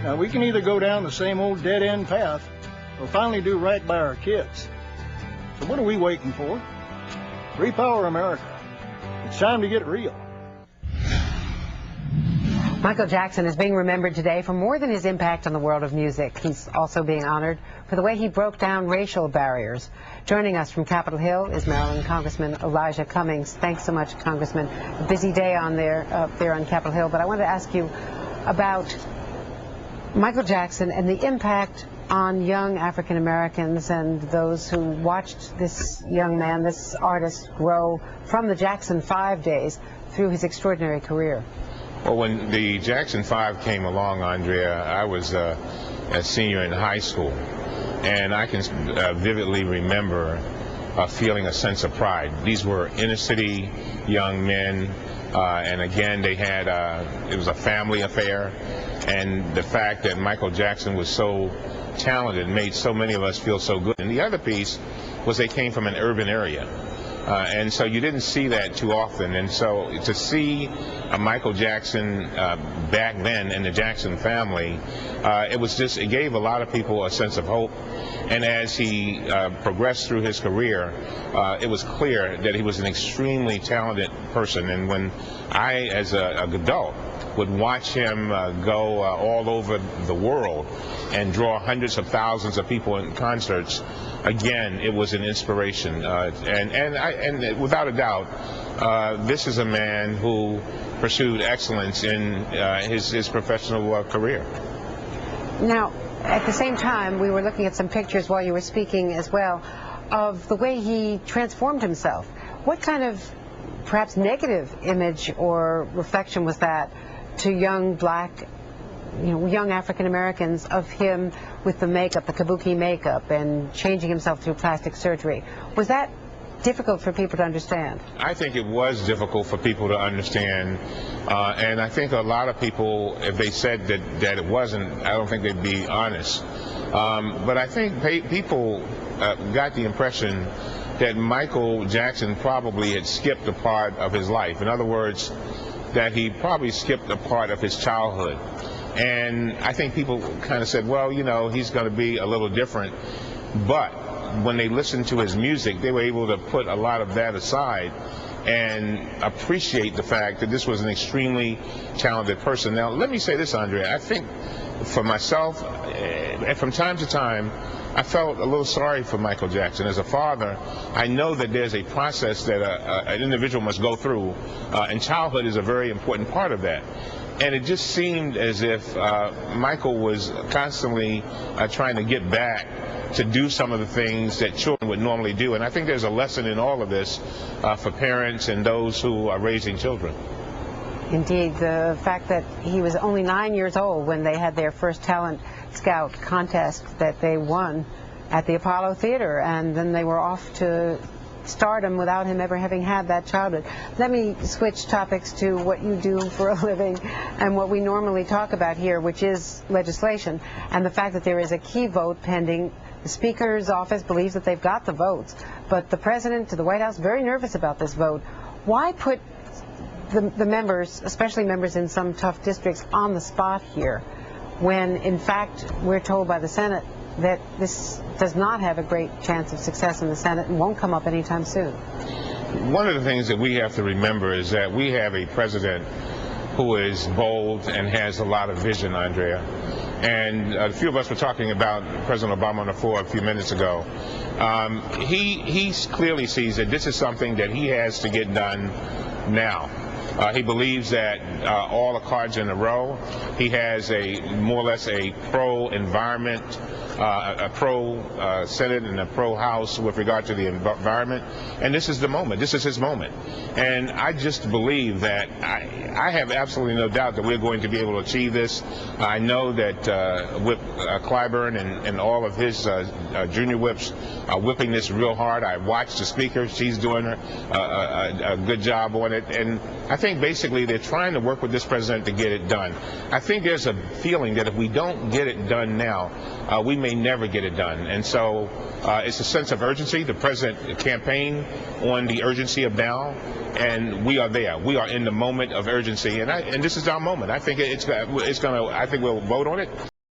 Now, we can either go down the same old dead-end path or finally do right by our kids. So what are we waiting for? Repower America. It's time to get real. Michael Jackson is being remembered today for more than his impact on the world of music. He's also being honored for the way he broke down racial barriers. Joining us from Capitol Hill is Maryland Congressman Elijah Cummings. Thanks so much, Congressman. A busy day up there on Capitol Hill, but I wanted to ask you about Michael Jackson and the impact on young African Americans and those who watched this young man, this artist, grow from the Jackson 5 days through his extraordinary career. Well, when the Jackson 5 came along, Andrea, I was a senior in high school, and I can vividly remember feeling a sense of pride. These were inner-city young men, and again, they had it was a family affair, and the fact that Michael Jackson was so talented made so many of us feel so good. And the other piece was they came from an urban area. And so you didn't see that too often. And so to see Michael Jackson back then in the Jackson family, it gave a lot of people a sense of hope. And as he progressed through his career, it was clear that he was an extremely talented person. And when I, as an adult, would watch him go all over the world and draw hundreds of thousands of people in concerts, again, it was an inspiration. And without a doubt, this is a man who pursued excellence in his professional career. Now, at the same time, we were looking at some pictures while you were speaking as well of the way he transformed himself. What kind of perhaps negative image or reflection was that to young black, young African Americans of him with the makeup, the kabuki makeup, and changing himself through plastic surgery? Was that difficult for people to understand? I think it was difficult for people to understand, and I think a lot of people, if they said that it wasn't, I don't think they'd be honest. But I think people got the impression that Michael Jackson probably had skipped a part of his life. In other words, that he probably skipped a part of his childhood. And I think people kind of said, well, he's going to be a little different. But when they listened to his music, they were able to put a lot of that aside and appreciate the fact that this was an extremely talented person. Now, let me say this, Andrea. I think for myself, from time to time, I felt a little sorry for Michael Jackson. As a father, I know that there's a process that an individual must go through, and childhood is a very important part of that. And it just seemed as if Michael was constantly trying to get back to do some of the things that children would normally do. And I think there's a lesson in all of this for parents and those who are raising children. Indeed, the fact that he was only 9 years old when they had their first talent scout contest that they won at the Apollo Theater, and then they were off to stardom without him ever having had that childhood. Let me switch topics to what you do for a living and what we normally talk about here, which is legislation, and the fact that there is a key vote pending. The Speaker's office believes that they've got the votes, but the President to the White House very nervous about this vote. Why put the members, especially members in some tough districts, on the spot here, when in fact we're told by the Senate that this does not have a great chance of success in the Senate and won't come up anytime soon? One of the things that we have to remember is that we have a president who is bold and has a lot of vision, Andrea. And a few of us were talking about President Obama on the floor a few minutes ago. He clearly sees that this is something that he has to get done now. He believes that all the cards in a row. He has more or less a pro-environment, a pro-Senate and a pro-House with regard to the environment. And this is the moment. This is his moment. And I just believe that I have absolutely no doubt that we're going to be able to achieve this. I know that Whip Clyburn and all of his junior whips are whipping this real hard. I watched the Speaker. She's doing a good job on it. And I think basically they're trying to work with this president to get it done. I think there's a feeling that if we don't get it done now, we may never get it done. And so it's a sense of urgency. The president campaigned on the urgency of now, and we are there. We are in the moment of urgency, and this is our moment. I think I think we'll vote on it.